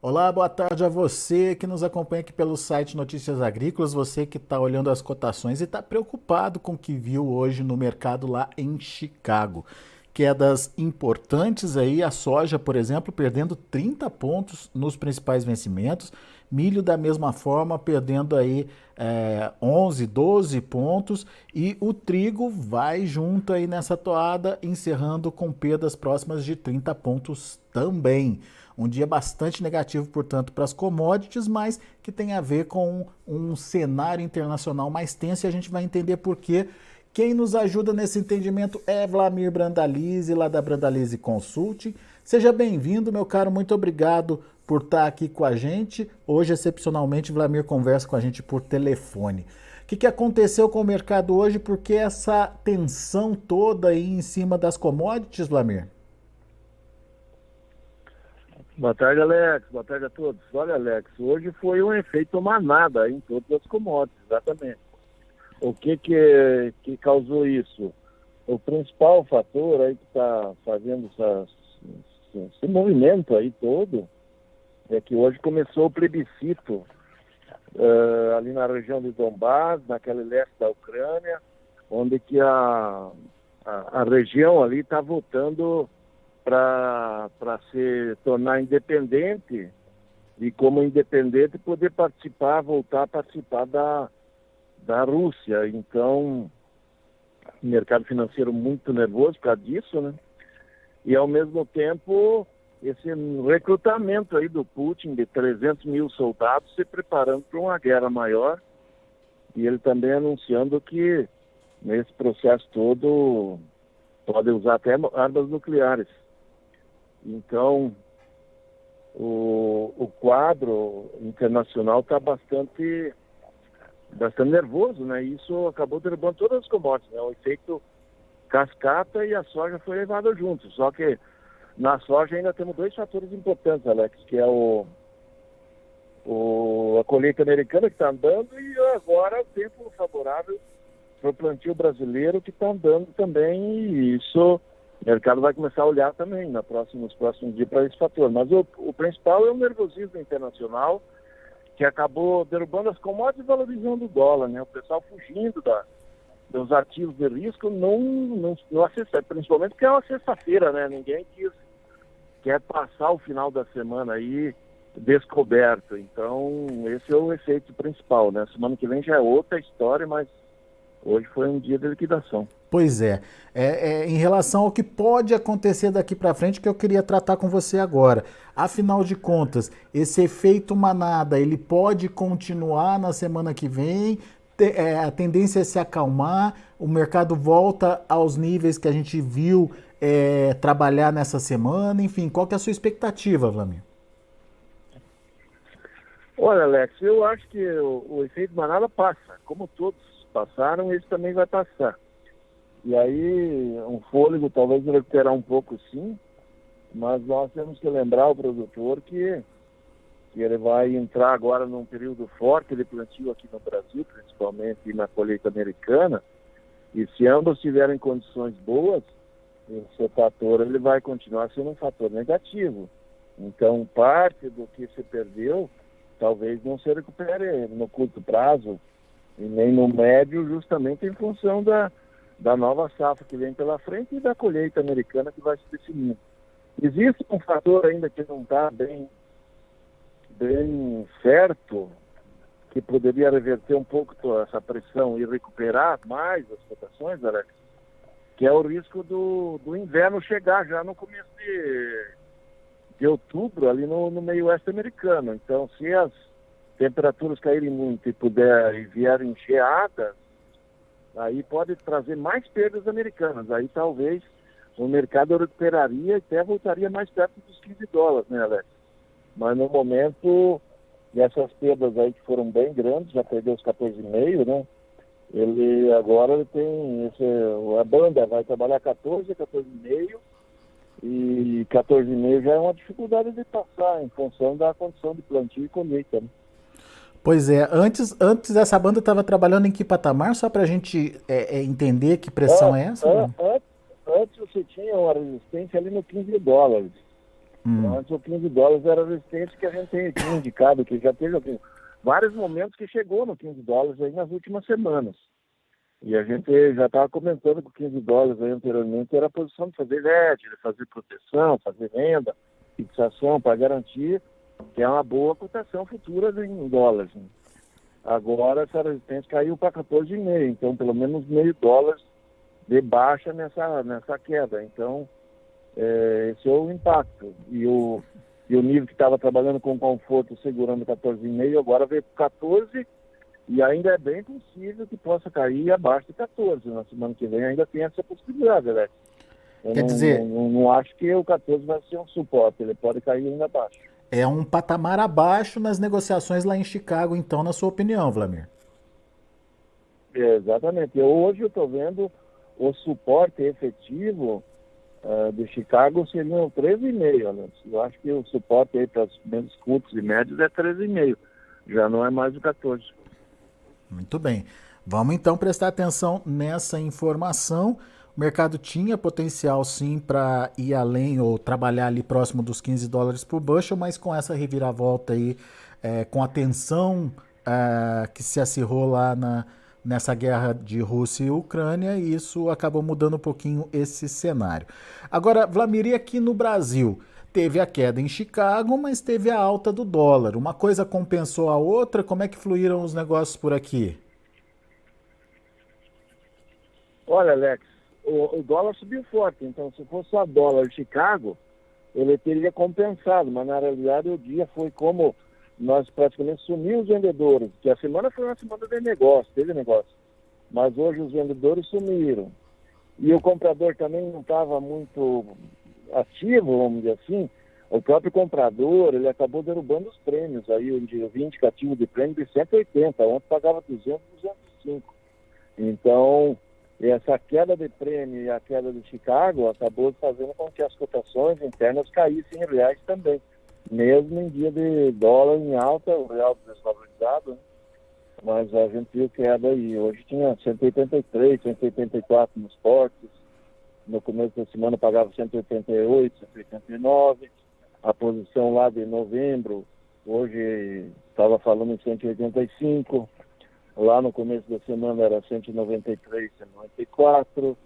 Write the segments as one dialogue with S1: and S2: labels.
S1: Olá, boa tarde a você que nos acompanha aqui pelo site Notícias Agrícolas, você que está olhando as cotações e está preocupado com o que viu hoje no mercado lá em Chicago. Quedas importantes aí, a soja, por exemplo, perdendo 30 pontos nos principais vencimentos, milho da mesma forma perdendo aí 11, 12 pontos e o trigo vai junto aí nessa toada, encerrando com perdas próximas de 30 pontos também. Um dia bastante negativo, portanto, para as commodities, mas que tem a ver com um cenário internacional mais tenso e a gente vai entender por quê. Quem nos ajuda nesse entendimento é Vlamir Brandalize, lá da Brandalize Consulting. Seja bem-vindo, meu caro, muito obrigado por estar aqui com a gente. Hoje, excepcionalmente, Vlamir conversa com a gente por telefone. O que aconteceu com o mercado hoje? Por que essa tensão toda aí em cima das commodities, Vlamir?
S2: Boa tarde, Alex. Boa tarde a todos. Olha, Alex, hoje foi um efeito manada em todas as commodities, exatamente. O que causou isso? O principal fator aí que está fazendo esse movimento aí todo é que hoje começou o plebiscito ali na região de Donbás, naquele leste da Ucrânia, onde que a região ali está votando para se tornar independente e, como independente, poder voltar a participar da Rússia. Então, mercado financeiro muito nervoso por causa disso, né? E, ao mesmo tempo, esse recrutamento aí do Putin de 300 mil soldados se preparando para uma guerra maior, e ele também anunciando que, nesse processo todo, pode usar até armas nucleares. Então, o quadro internacional está bastante nervoso, né? E isso acabou derrubando todas as commodities, né? O efeito cascata, e a soja foi levada junto. Só que na soja ainda temos dois fatores importantes, Alex, que é a colheita americana que está andando, e agora o tempo favorável para o plantio brasileiro que está andando também, e isso o mercado vai começar a olhar também nos próximos dias para esse fator. Mas o principal é o nervosismo internacional, que acabou derrubando as commodities e valorizando o dólar, né? O pessoal fugindo dos ativos de risco, não acessa, principalmente porque é uma sexta-feira, né? Ninguém quer passar o final da semana aí descoberto. Então, esse é o efeito principal, né? Semana que vem já é outra história, mas hoje foi um dia de liquidação.
S1: Pois é. Em relação ao que pode acontecer daqui para frente, que eu queria tratar com você agora. Afinal de contas, esse efeito manada, ele pode continuar na semana que vem? A tendência é se acalmar, o mercado volta aos níveis que a gente viu trabalhar nessa semana, enfim, qual que é a sua expectativa, Vlamir?
S2: Olha, Alex, eu acho que o efeito manada passa, como todos passaram, esse também vai passar. E aí, um fôlego talvez recuperar um pouco, sim, mas nós temos que lembrar o produtor que ele vai entrar agora num período forte de plantio aqui no Brasil, principalmente na colheita americana, e se ambos tiverem condições boas, esse fator ele vai continuar sendo um fator negativo. Então, parte do que se perdeu talvez não se recupere no curto prazo e nem no médio, justamente em função da nova safra que vem pela frente e da colheita americana que vai se definindo. Existe um fator ainda que não está bem certo, que poderia reverter um pouco essa pressão e recuperar mais as cotações, Alex, que é o risco do inverno chegar já no começo de outubro, ali no meio oeste americano. Então, se as temperaturas caírem muito e vierem geadas, aí pode trazer mais perdas americanas. Aí talvez o mercado recuperaria e até voltaria mais perto dos $15, né, Alex? Mas no momento, essas perdas aí que foram bem grandes, já perdeu os 14,5, né? Ele agora tem a banda vai trabalhar 14, 14,5, e 14,5 já é uma dificuldade de passar em função da condição de plantio e colheita, né?
S1: Pois é, antes essa banda estava trabalhando em que patamar, só para a gente entender que pressão é essa, Vlamir?
S2: Antes você tinha uma resistência ali no $15. Antes o $15 era a resistência que a gente tinha indicado, que já teve vários momentos que chegou no $15 aí nas últimas semanas. E a gente já estava comentando que o $15 aí anteriormente era a posição de fazer hedge, de fazer proteção, fazer venda, fixação para garantir que é uma boa cotação futura em dólares, né? Agora essa resistência caiu para 14,5, então pelo menos $0,5 de baixa nessa queda. Então, esse é o impacto. E o nível que estava trabalhando com conforto segurando 14,5, agora veio para 14, e ainda é bem possível que possa cair abaixo de 14. Na semana que vem ainda tem essa possibilidade, Alex. Eu
S1: Quer dizer,
S2: não acho que o 14 vai ser um suporte, ele pode cair ainda abaixo.
S1: é um patamar abaixo nas negociações lá em Chicago, então, na sua opinião, Vlamir?
S2: Exatamente. Hoje eu estou vendo o suporte efetivo de Chicago seriam 13,5, né? Eu acho que o suporte aí para os menos curtos e médios é 13,5. Já não é mais o 14.
S1: Muito bem. Vamos então prestar atenção nessa informação. O mercado tinha potencial sim para ir além ou trabalhar ali próximo dos $15 por bushel, mas com essa reviravolta aí, com a tensão que se acirrou lá nessa guerra de Rússia e Ucrânia, isso acabou mudando um pouquinho esse cenário. Agora, Vlamir, e aqui no Brasil? Teve a queda em Chicago, mas teve a alta do dólar. Uma coisa compensou a outra? Como é que fluíram os negócios por aqui?
S2: Olha, Alex, o dólar subiu forte, então se fosse só dólar de Chicago, ele teria compensado, mas na realidade o dia foi como nós praticamente sumimos os vendedores, que a semana foi uma semana de negócio, teve negócio, mas hoje os vendedores sumiram. E o comprador também não estava muito ativo, vamos dizer assim. O próprio comprador, ele acabou derrubando os prêmios, aí eu vi indicativo de prêmio de 180, ontem pagava 200, 205. Então, essa queda de prêmio e a queda de Chicago acabou fazendo com que as cotações internas caíssem em reais também, mesmo em dia de dólar em alta, o real desvalorizado, né? Mas a gente viu queda aí. Hoje tinha 183, 184 nos portos. No começo da semana pagava 188, 189. A posição lá de novembro, hoje estava falando em 185. Lá no começo da semana era 193, 194.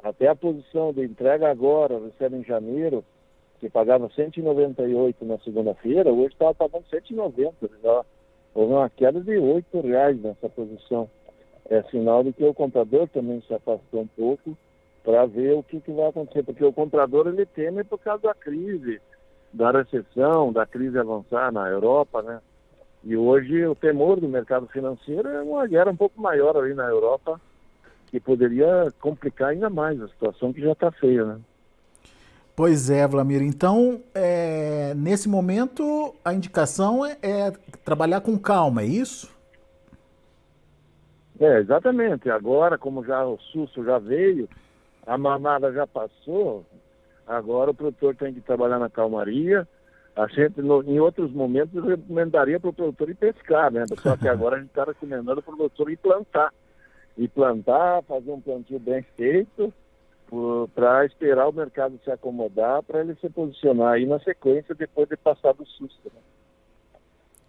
S2: Até a posição de entrega agora, recebe em janeiro, que pagava 198 na segunda-feira, hoje estava pagando 190. Já houve uma queda de R$ 8 nessa posição. É sinal de que o comprador também se afastou um pouco para ver o que vai acontecer, porque o comprador ele teme por causa da crise, da recessão, da crise avançar na Europa, né? E hoje o temor do mercado financeiro é uma guerra um pouco maior ali na Europa, que poderia complicar ainda mais a situação que já está feia, né?
S1: Pois é, Vlamir. Então, nesse momento, a indicação é trabalhar com calma, é isso?
S2: Exatamente. Agora, como já o susto já veio, a mamada já passou, agora o produtor tem que trabalhar na calmaria. A gente, em outros momentos, eu recomendaria para o produtor ir pescar, né? Só que agora a gente está recomendando para o produtor ir plantar. E plantar, fazer um plantio bem feito, para esperar o mercado se acomodar, para ele se posicionar aí na sequência depois de passar do susto, né?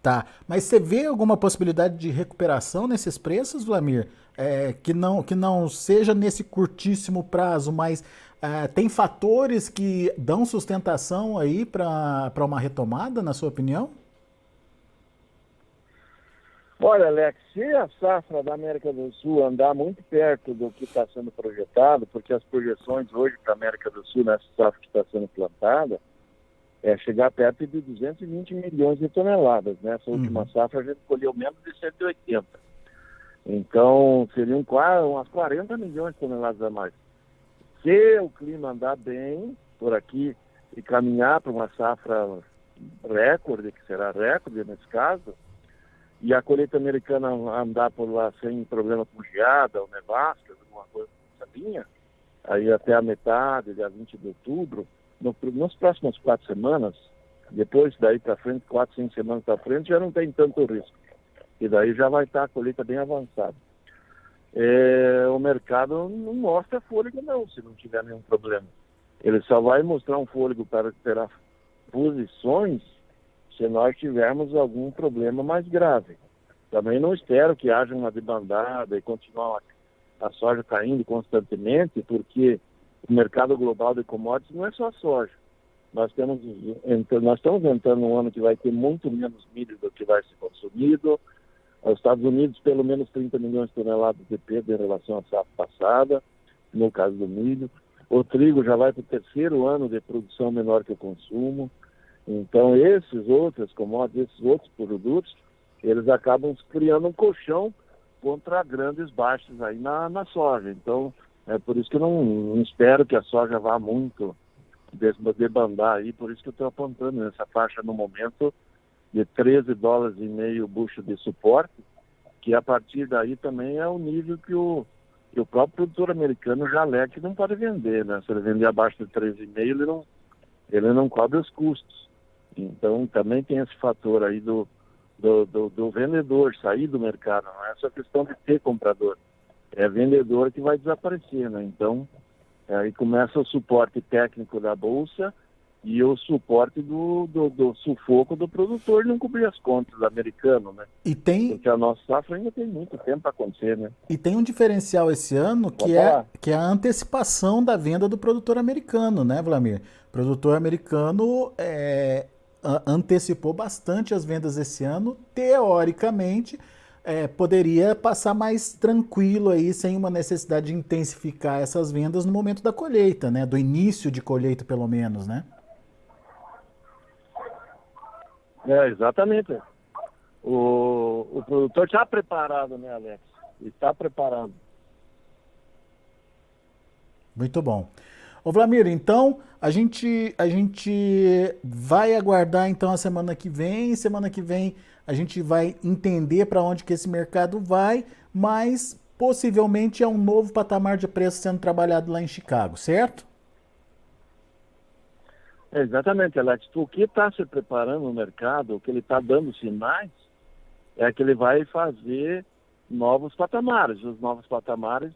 S1: Tá, mas você vê alguma possibilidade de recuperação nesses preços, Vlamir? Que não seja nesse curtíssimo prazo, mas tem fatores que dão sustentação aí para uma retomada, na sua opinião?
S2: Olha, Alex, se a safra da América do Sul andar muito perto do que está sendo projetado, porque as projeções hoje para a América do Sul, nessa safra que está sendo plantada, é chegar perto de 220 milhões de toneladas. Nessa última safra a gente colheu menos de 180. Então, seriam quase umas 40 milhões de toneladas a mais. Se o clima andar bem por aqui e caminhar para uma safra recorde, que será recorde nesse caso, e a colheita americana andar por lá sem problema com geada ou nevasca, alguma coisa nessa linha, aí até a metade, dia 20 de outubro, nas próximas 4 semanas, depois daí para frente, 4, 5 semanas para frente, já não tem tanto risco. E daí já vai estar a colheita bem avançada. O mercado não mostra fôlego não, se não tiver nenhum problema. Ele só vai mostrar um fôlego para recuperar posições se nós tivermos algum problema mais grave. Também não espero que haja uma debandada e continuar a soja caindo constantemente, porque o mercado global de commodities não é só soja. Nós estamos entrando num ano que vai ter muito menos milho do que vai ser consumido. Os Estados Unidos, pelo menos 30 milhões de toneladas de perda em relação à safra passada, no caso do milho. O trigo já vai para o 3º ano de produção menor que o consumo. Então, esses outros commodities, esses outros produtos, eles acabam criando um colchão contra grandes baixas aí na soja. Então, é por isso que eu não espero que a soja vá muito debandar aí, por isso que eu estou apontando nessa faixa no momento de $13,5 bushel de suporte, que a partir daí também é o nível que o próprio produtor americano já alega que não pode vender, né? Se ele vender abaixo de 13,5, ele não cobre os custos. Então também tem esse fator aí do vendedor sair do mercado, não é só questão de ter comprador, é vendedor que vai desaparecer, né? Então aí começa o suporte técnico da bolsa e o suporte do sufoco do produtor não cobrir as contas americano, né? Porque a nossa safra ainda tem muito tempo para acontecer, né?
S1: E tem um diferencial esse ano que é a antecipação da venda do produtor americano, né, Vlamir? O produtor americano antecipou bastante as vendas esse ano, teoricamente poderia passar mais tranquilo aí, sem uma necessidade de intensificar essas vendas no momento da colheita, né? Do início de colheita, pelo menos, né?
S2: Exatamente. O produtor está preparado, né, Alex? Está preparado.
S1: Muito bom. Ô Vlamir, então a gente vai aguardar então a semana que vem. Semana que vem a gente vai entender para onde que esse mercado vai, mas possivelmente é um novo patamar de preço sendo trabalhado lá em Chicago, certo?
S2: Exatamente, Alex. O que está se preparando no mercado, o que ele está dando sinais, é que ele vai fazer novos patamares. Os novos patamares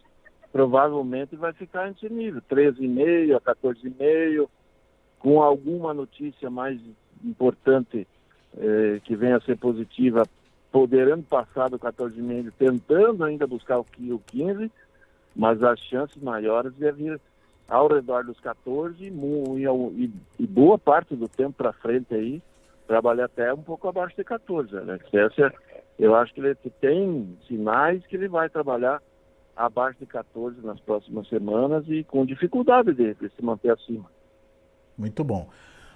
S2: provavelmente vai ficar nesse nível, 13,5 a 14,5, com alguma notícia mais importante que venha a ser positiva, poderando passar do 14,5, tentando ainda buscar o 15, mas as chances maiores de vir ao redor dos 14 e boa parte do tempo para frente aí, trabalhar até um pouco abaixo de 14, né? Eu acho que ele tem sinais que ele vai trabalhar abaixo de 14 nas próximas semanas e com dificuldade de se manter acima.
S1: Muito bom.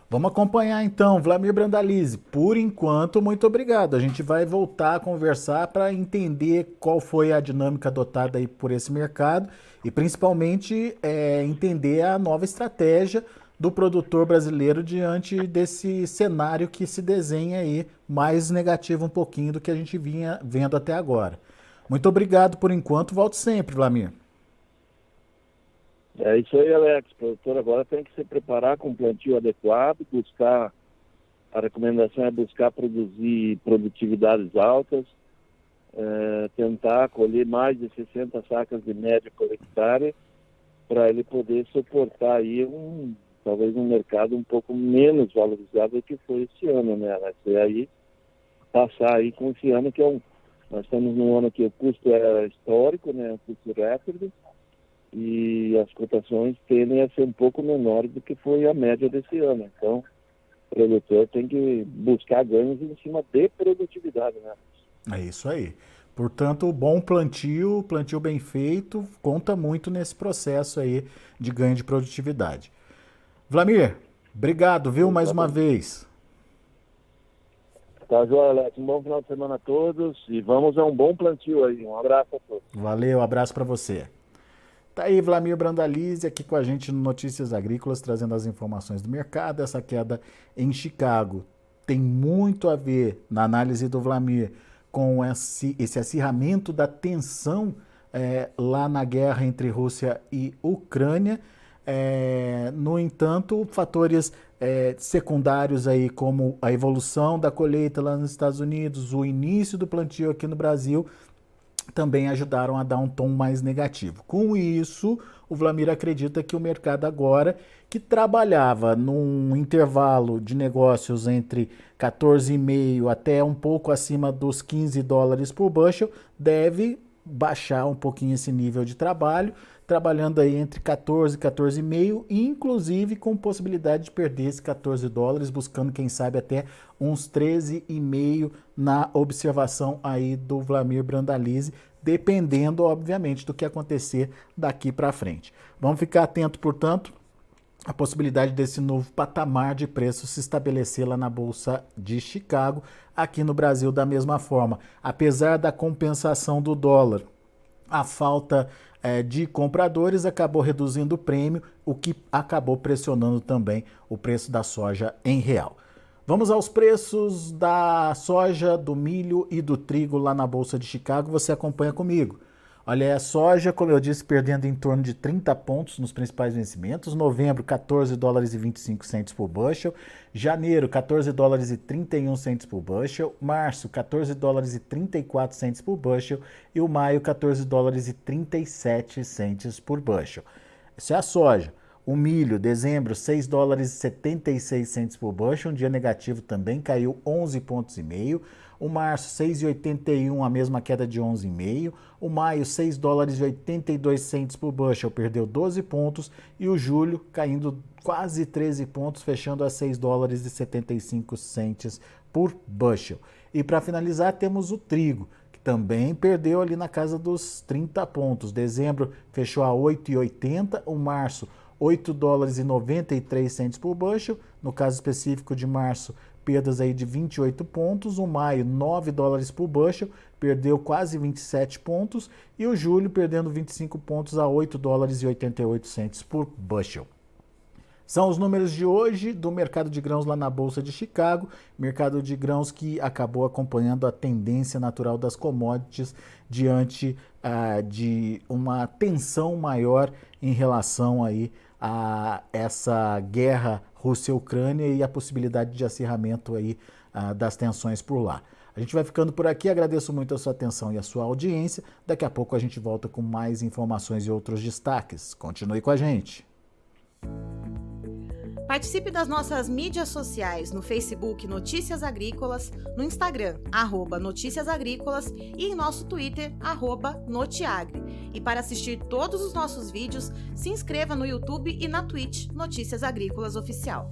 S1: Vamos acompanhar então, Vlamir Brandalize. Por enquanto, muito obrigado. A gente vai voltar a conversar para entender qual foi a dinâmica adotada aí por esse mercado e principalmente entender a nova estratégia do produtor brasileiro diante desse cenário que se desenha aí mais negativo um pouquinho do que a gente vinha vendo até agora. Muito obrigado por enquanto. Volto sempre, Vlamir.
S2: É isso aí, Alex. O produtor agora tem que se preparar com um plantio adequado, a recomendação é buscar produzir produtividades altas, tentar colher mais de 60 sacas de média por hectare, para ele poder suportar aí talvez um mercado um pouco menos valorizado do que foi esse ano, né, Alex? E aí passar aí com esse ano que nós estamos num ano que o custo é histórico, né, um custo recorde, e as cotações tendem a ser um pouco menores do que foi a média desse ano. Então, o produtor tem que buscar ganhos em cima de produtividade, né?
S1: É isso aí. Portanto, bom plantio, plantio bem feito, conta muito nesse processo aí de ganho de produtividade. Vlamir, obrigado, viu, mais uma vez.
S2: Tá, joia, Alex. Um bom final de semana a todos e vamos a um bom plantio aí. Um abraço a todos.
S1: Valeu, abraço para você. Tá aí Vlamir Brandalize aqui com a gente no Notícias Agrícolas, trazendo as informações do mercado. Essa queda em Chicago tem muito a ver, na análise do Vlamir, com esse acirramento da tensão lá na guerra entre Rússia e Ucrânia. No entanto, fatores secundários aí, como a evolução da colheita lá nos Estados Unidos, o início do plantio aqui no Brasil, também ajudaram a dar um tom mais negativo. Com isso, o Vlamir acredita que o mercado agora, que trabalhava num intervalo de negócios entre 14,5 até um pouco acima dos 15 dólares por bushel, deve baixar um pouquinho esse nível de trabalho, trabalhando aí entre 14 e 14,5, inclusive com possibilidade de perder esses 14 dólares, buscando, quem sabe, até uns 13,5 na observação aí do Vlamir Brandalize, dependendo, obviamente, do que acontecer daqui para frente. Vamos ficar atento, portanto, à possibilidade desse novo patamar de preço se estabelecer lá na Bolsa de Chicago, aqui no Brasil da mesma forma. Apesar da compensação do dólar, a falta de compradores acabou reduzindo o prêmio, o que acabou pressionando também o preço da soja em real. Vamos aos preços da soja, do milho e do trigo lá na Bolsa de Chicago. Você acompanha comigo. Olha, a soja, como eu disse, perdendo em torno de 30 pontos nos principais vencimentos. Novembro, 14 dólares e 25 centos por bushel. Janeiro, 14 dólares e 31 centos por bushel. Março, 14 dólares e 34 centos por bushel. E o maio, 14 dólares e 37 centos por bushel. Isso é a soja. O milho, dezembro, 6 dólares e 76 centos por bushel, um dia negativo também, caiu 11,5 pontos. O março, 6,81, a mesma queda de 11,5. O maio, 6 dólares e 82 centos por bushel, perdeu 12 pontos. E o julho, caindo quase 13 pontos, fechando a 6 dólares e 75 centos por bushel. E para finalizar, temos o trigo, que também perdeu ali na casa dos 30 pontos. Dezembro fechou a 8,80, o março 8 dólares e 93 centos por bushel, no caso específico de março, perdas aí de 28 pontos, o maio 9 dólares por bushel, perdeu quase 27 pontos, e o julho perdendo 25 pontos a 8 dólares e 88 centos por bushel. São os números de hoje do mercado de grãos lá na Bolsa de Chicago, mercado de grãos que acabou acompanhando a tendência natural das commodities diante de uma tensão maior em relação aí a essa guerra Rússia-Ucrânia e a possibilidade de acirramento aí das tensões por lá. A gente vai ficando por aqui, agradeço muito a sua atenção e a sua audiência. Daqui a pouco a gente volta com mais informações e outros destaques. Continue com a gente.
S3: Participe das nossas mídias sociais no Facebook Notícias Agrícolas, no Instagram @Notícias Agrícolas e em nosso Twitter @Notiagre. E para assistir todos os nossos vídeos, se inscreva no YouTube e na Twitch Notícias Agrícolas Oficial.